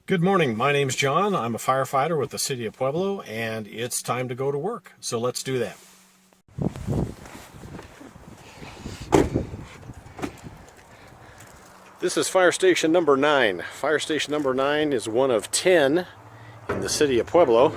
Good morning. My name's John. I'm a firefighter with the city of Pueblo, and it's time to go to work. So let's do that. This is fire station number 9. Fire station number 9 is one of 10 in the city of Pueblo.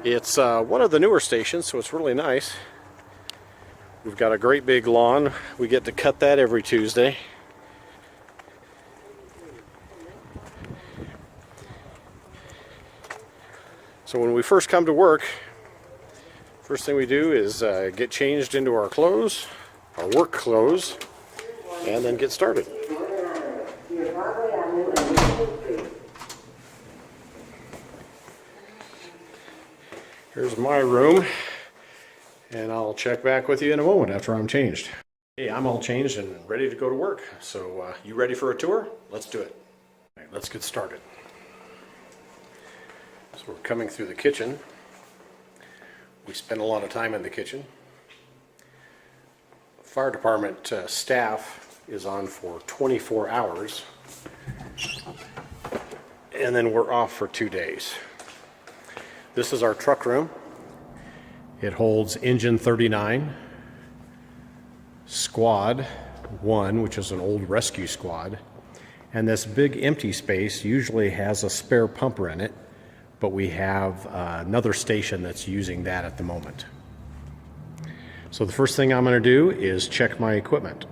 It's one of the newer stations, so it's really nice. We've got a great big lawn. We get to cut that every Tuesday. So when we first come to work, first thing we do is get changed into our clothes, our work clothes, and then get started. Here's my room, and I'll check back with you in a moment after I'm changed. Hey, I'm all changed and ready to go to work. So you ready for a tour? Let's do it. All right, let's get started. So we're coming through the kitchen. We spend a lot of time in the kitchen. Fire department staff is on for 24 hours, and then we're off for 2 days. This is our truck room. It holds engine 39, squad 1, which is an old rescue squad, and this big empty space usually has a spare pumper in it, but we have another station that's using that at the moment. So the first thing I'm going to do is check my equipment.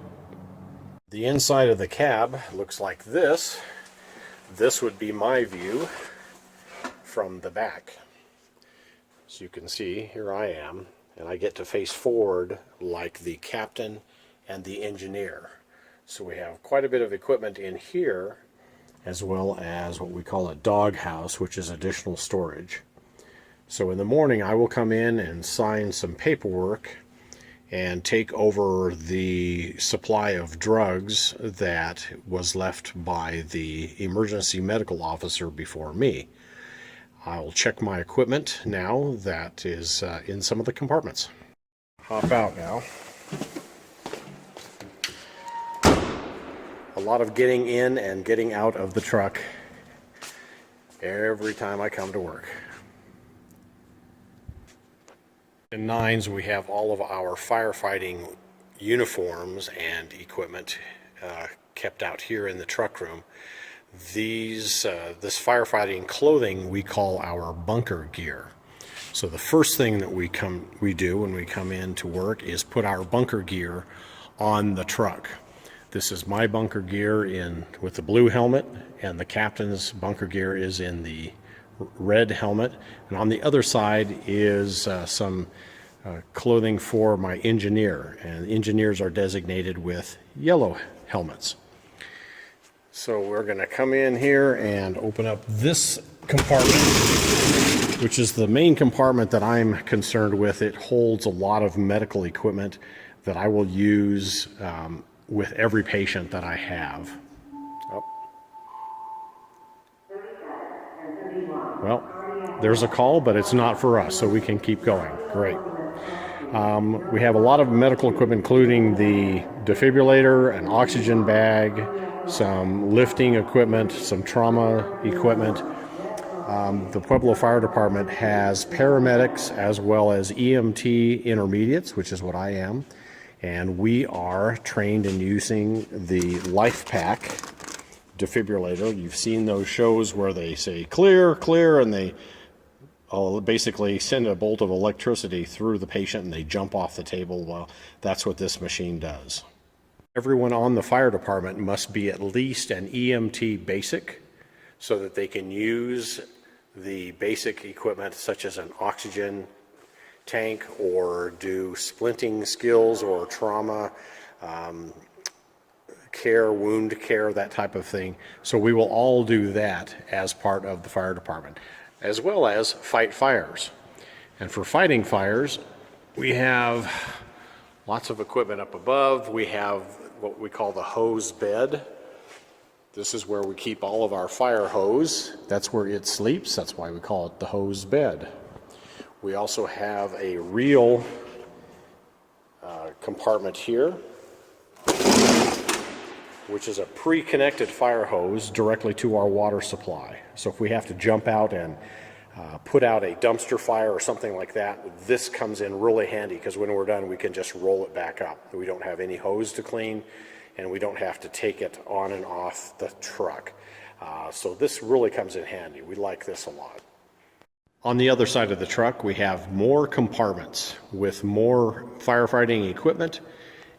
The inside of the cab looks like this. This would be my view from the back. So you can see, here I am, and I get to face forward like the captain and the engineer. So we have quite a bit of equipment in here, as well as what we call a dog house, which is additional storage. So in the morning I will come in and sign some paperwork and take over the supply of drugs that was left by the emergency medical officer before me. I'll check my equipment now that is in some of the compartments. Hop out now. A lot of getting in and getting out of the truck every time I come to work. In 9s, we have all of our firefighting uniforms and equipment kept out here in the truck room. This firefighting clothing we call our bunker gear. So the first thing that we do when we come in to work is put our bunker gear on the truck. This is my bunker gear with the blue helmet, and the captain's bunker gear is in the red helmet. And on the other side is some clothing for my engineer, and engineers are designated with yellow helmets. So we're going to come in here and open up this compartment, which is the main compartment that I'm concerned with. It holds a lot of medical equipment that I will use with every patient that I have. Oh. Well, there's a call, but it's not for us, so we can keep going. Great. We have a lot of medical equipment, including the defibrillator, an oxygen bag, some lifting equipment, some trauma equipment. The Pueblo Fire Department has paramedics as well as EMT intermediates, which is what I am. And we are trained in using the Life Pack defibrillator. You've seen those shows where they say clear, clear, and they basically send a bolt of electricity through the patient and they jump off the table. Well, that's what this machine does. Everyone on the fire department must be at least an EMT basic so that they can use the basic equipment such as an oxygen tank or do splinting skills or trauma care, wound care, that type of thing. So we will all do that as part of the fire department, as well as fight fires. And for fighting fires, we have lots of equipment up above. We have what we call the hose bed. This is where we keep all of our fire hose. That's where it sleeps. That's why we call it the hose bed. We also have a real compartment here. which is a pre-connected fire hose directly to our water supply. So if we have to jump out and put out a dumpster fire or something like that, this comes in really handy because when we're done we can just roll it back up. We don't have any hose to clean and we don't have to take it on and off the truck. So this really comes in handy. We like this a lot. On the other side of the truck we have more compartments with more firefighting equipment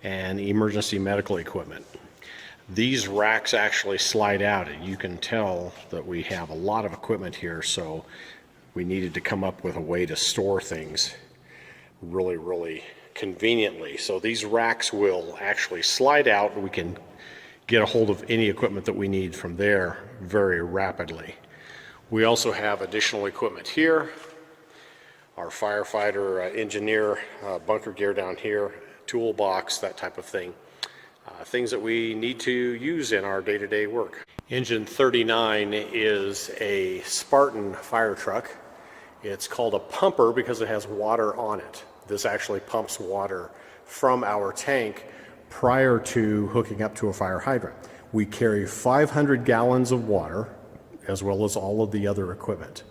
and emergency medical equipment. These racks actually slide out, and you can tell that we have a lot of equipment here, so we needed to come up with a way to store things really conveniently. So these racks will actually slide out and we can get a hold of any equipment that we need from there very rapidly. We also have additional equipment here, our firefighter engineer bunker gear down here, toolbox, that type of thing. Things that we need to use in our day-to-day work. Engine 39 is a Spartan fire truck. It's called a pumper because it has water on it. This actually pumps water from our tank prior to hooking up to a fire hydrant. We carry 500 gallons of water as well as all of the other equipment.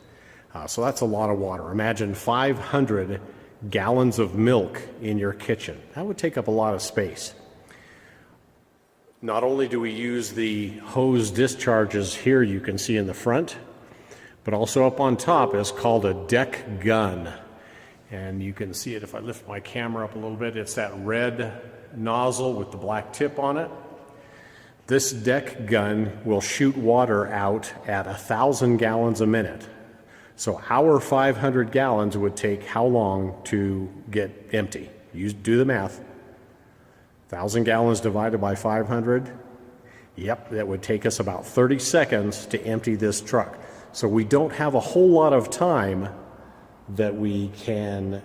So that's a lot of water. Imagine 500 gallons of milk in your kitchen. That would take up a lot of space. Not only do we use the hose discharges here you can see in the front, but also up on top is called a deck gun. And you can see it if I lift my camera up a little bit. It's that red nozzle with the black tip on it. This deck gun will shoot water out at 1,000 gallons a minute. So our 500 gallons would take how long to get empty? You do the math. 1,000 gallons divided by 500. Yep, that would take us about 30 seconds to empty this truck. So we don't have a whole lot of time that we can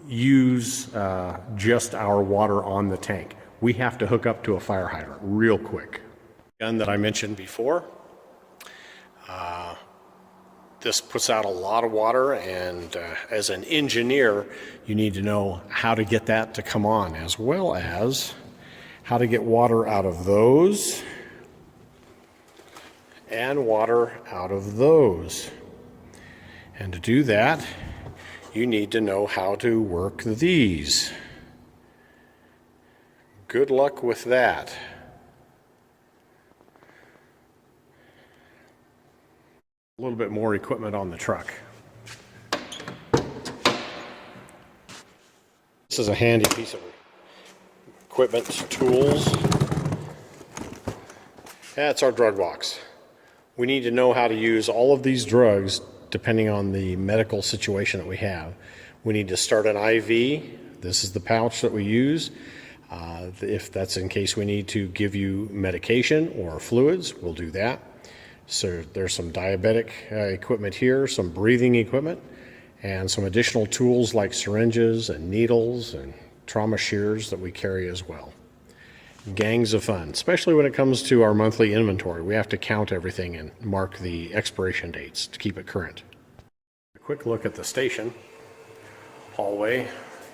use just our water on the tank. We have to hook up to a fire hydrant real quick. Gun that I mentioned before. This puts out a lot of water, and as an engineer, you need to know how to get that to come on, as well as how to get water out of those and water out of those. And to do that, you need to know how to work these. Good luck with that. A little bit more equipment on the truck. This is a handy piece of equipment, tools. That's our drug box. We need to know how to use all of these drugs depending on the medical situation that we have. We need to start an IV. This is the pouch that we use. If that's in case we need to give you medication or fluids, we'll do that. So there's some diabetic equipment here, some breathing equipment, and some additional tools like syringes and needles and trauma shears that we carry as well. Gangs of fun, especially when it comes to our monthly inventory. We have to count everything and mark the expiration dates to keep it current. A quick look at the station. Hallway,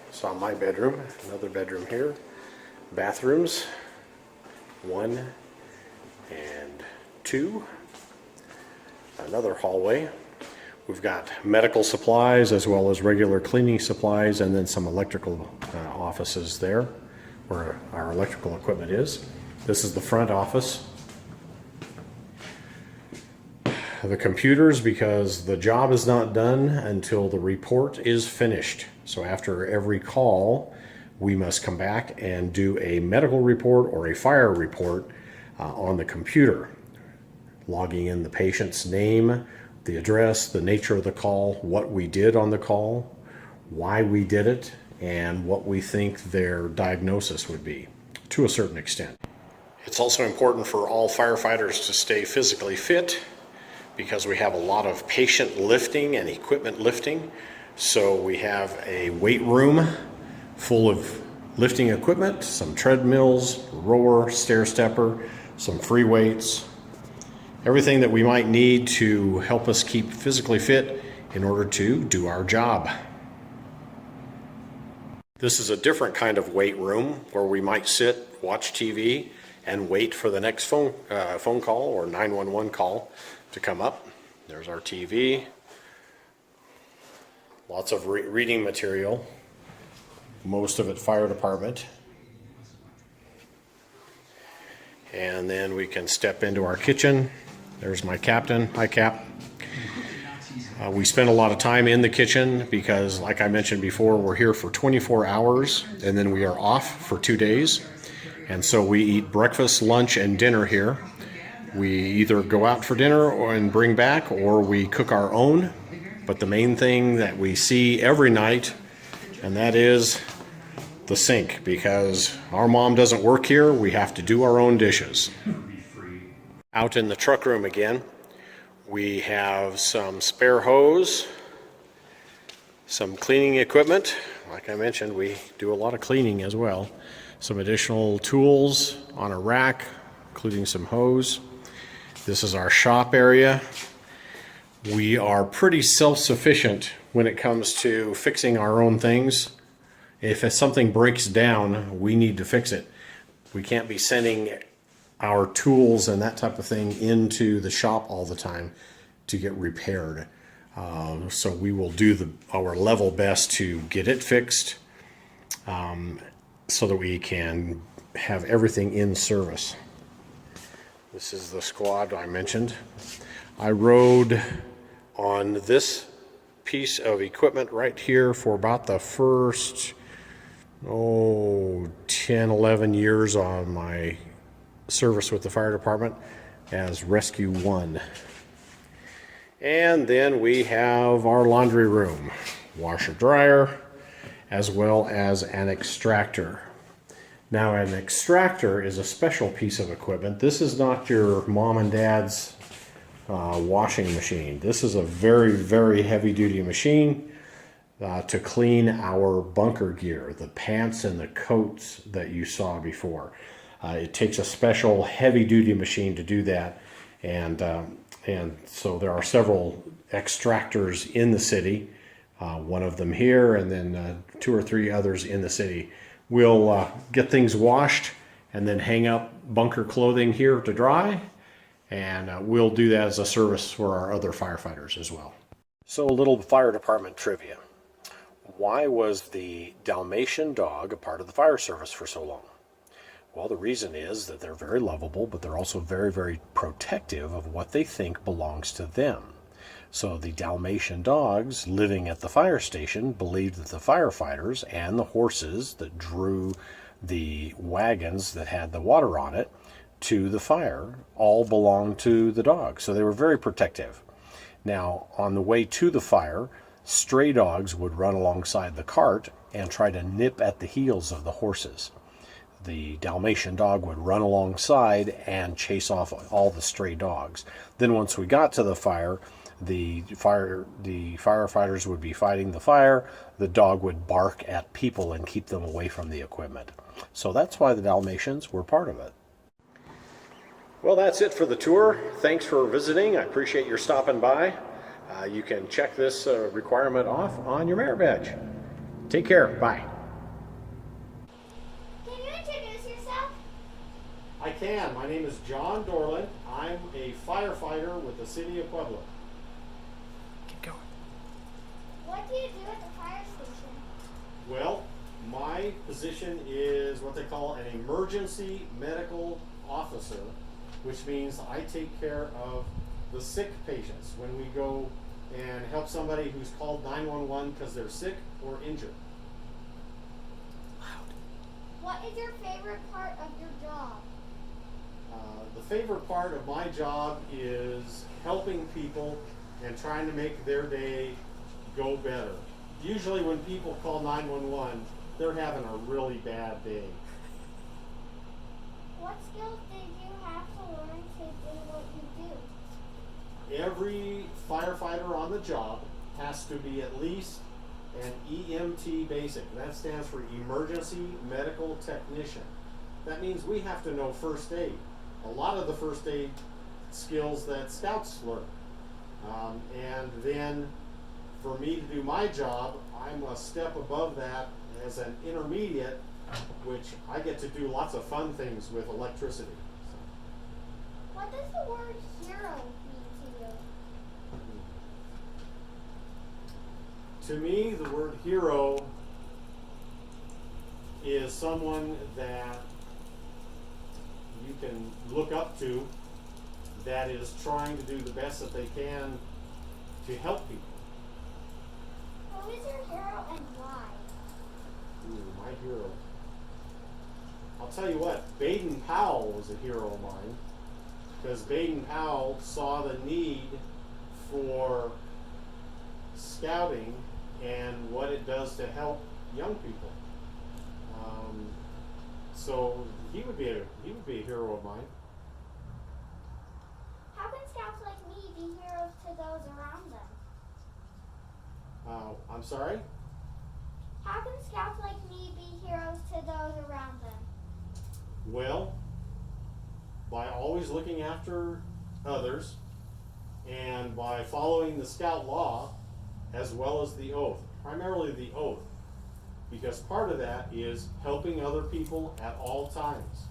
saw my bedroom, another bedroom here. Bathrooms, 1 and 2. Another hallway. We've got medical supplies as well as regular cleaning supplies, and then some electrical offices there where our electrical equipment is. This is the front office. The computers, because the job is not done until the report is finished. So after every call, we must come back and do a medical report or a fire report on the computer, logging in the patient's name, the address, the nature of the call, what we did on the call, why we did it, and what we think their diagnosis would be, to a certain extent. It's also important for all firefighters to stay physically fit because we have a lot of patient lifting and equipment lifting. So we have a weight room full of lifting equipment, some treadmills, rower, stair stepper, some free weights, everything that we might need to help us keep physically fit in order to do our job. This is a different kind of weight room where we might sit, watch TV, and wait for the next phone call or 911 call to come up. There's our TV. Lots of reading material. Most of it fire department. And then we can step into our kitchen. There's my captain. Hi, Cap. We spend a lot of time in the kitchen because, like I mentioned before, we're here for 24 hours and then we are off for 2 days. And so we eat breakfast, lunch, and dinner here. We either go out for dinner and bring back, or we cook our own. But the main thing that we see every night, and that is the sink, because our mom doesn't work here. We have to do our own dishes. Out in the truck room again, we have some spare hose, some cleaning equipment. Like I mentioned, we do a lot of cleaning as well. Some additional tools on a rack, including some hose. This is our shop area. We are pretty self-sufficient when it comes to fixing our own things. If something breaks down, we need to fix it. We can't be sending our tools and that type of thing into the shop all the time to get repaired. So we will do our level best to get it fixed so that we can have everything in service. This is the squad I mentioned. I rode on this piece of equipment right here for about the first 10, 11 years on my service with the fire department as Rescue 1. And then we have our laundry room, washer dryer, as well as an extractor. Now, an extractor is a special piece of equipment. This is not your mom and dad's washing machine. This is a very, very heavy duty machine to clean our bunker gear, the pants and the coats that you saw before. It takes a special heavy duty machine to do that, and so there are several extractors in the city, one of them here, and then 2 or 3 others in the city. We'll get things washed and then hang up bunker clothing here to dry, and we'll do that as a service for our other firefighters as well. So a little fire department trivia. Why was the Dalmatian dog a part of the fire service for so long? Well, the reason is that they're very lovable, but they're also very, very protective of what they think belongs to them. So the Dalmatian dogs living at the fire station believed that the firefighters and the horses that drew the wagons that had the water on it to the fire all belonged to the dogs. So they were very protective. Now, on the way to the fire, stray dogs would run alongside the cart and try to nip at the heels of the horses. The Dalmatian dog would run alongside and chase off all the stray dogs. Then once we got to the fire, the firefighters would be fighting the fire. The dog would bark at people and keep them away from the equipment. So that's why the Dalmatians were part of it. Well, that's it for the tour. Thanks for visiting. I appreciate your stopping by. You can check this requirement off on your merit badge. Take care. Bye. Can you introduce yourself? I can. My name is John Dorland. I'm a firefighter with the city of Pueblo. Keep going. What do you do at the fire station? Well, my position is what they call an emergency medical officer, which means I take care of the sick patients when we go and help somebody who's called 911 because they're sick or injured. What is your favorite part of your job? The favorite part of my job is helping people and trying to make their day go better. Usually when people call 911, they're having a really bad day. What skills did you have to learn to do what you do? Every firefighter on the job has to be at least an EMT basic. That stands for Emergency Medical Technician. That means we have to know first aid. A lot of the first aid skills that scouts learn. And then for me to do my job, I'm a step above that as an intermediate which I get to do lots of fun things with electricity. What does the word hero mean to you? To me, the word hero is someone that you can look up to, that is trying to do the best that they can to help people. Who is your hero and why? Ooh, my hero. I'll tell you what, Baden Powell was a hero of mine, because Baden Powell saw the need for scouting and what it does to help young people. So he would be a hero of mine. How can scouts like me be heroes to those around them? I'm sorry? How can scouts like me be heroes to those around them? Well, by always looking after others and by following the scout law as well as the oath, primarily the oath, because part of that is helping other people at all times.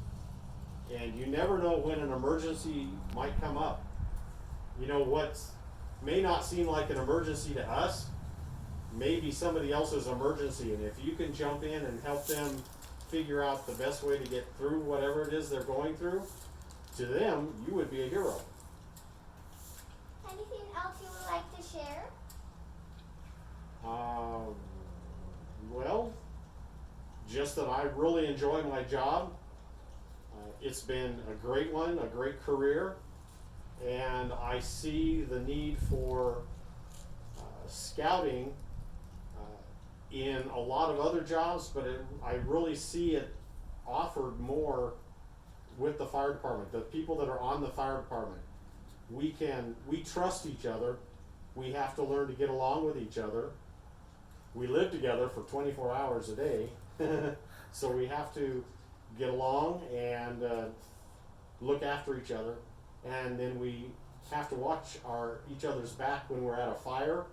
And you never know when an emergency might come up. You know, what may not seem like an emergency to us may be somebody else's emergency, and if you can jump in and help them figure out the best way to get through whatever it is they're going through, to them, you would be a hero. Anything else you would like to share? Well, just that I really enjoy my job. It's been a great one, a great career, and I see the need for scouting in a lot of other jobs, but I really see it offered more with the fire department. The people that are on the fire department, we trust each other. We have to learn to get along with each other. We live together for 24 hours a day, so we have to get along and look after each other, and then we have to watch each other's back when we're at a fire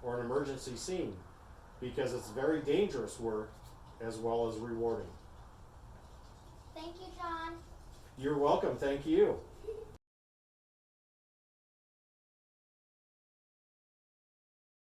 or an emergency scene, because it's very dangerous work as well as rewarding. Thank you, John. You're welcome. Thank you.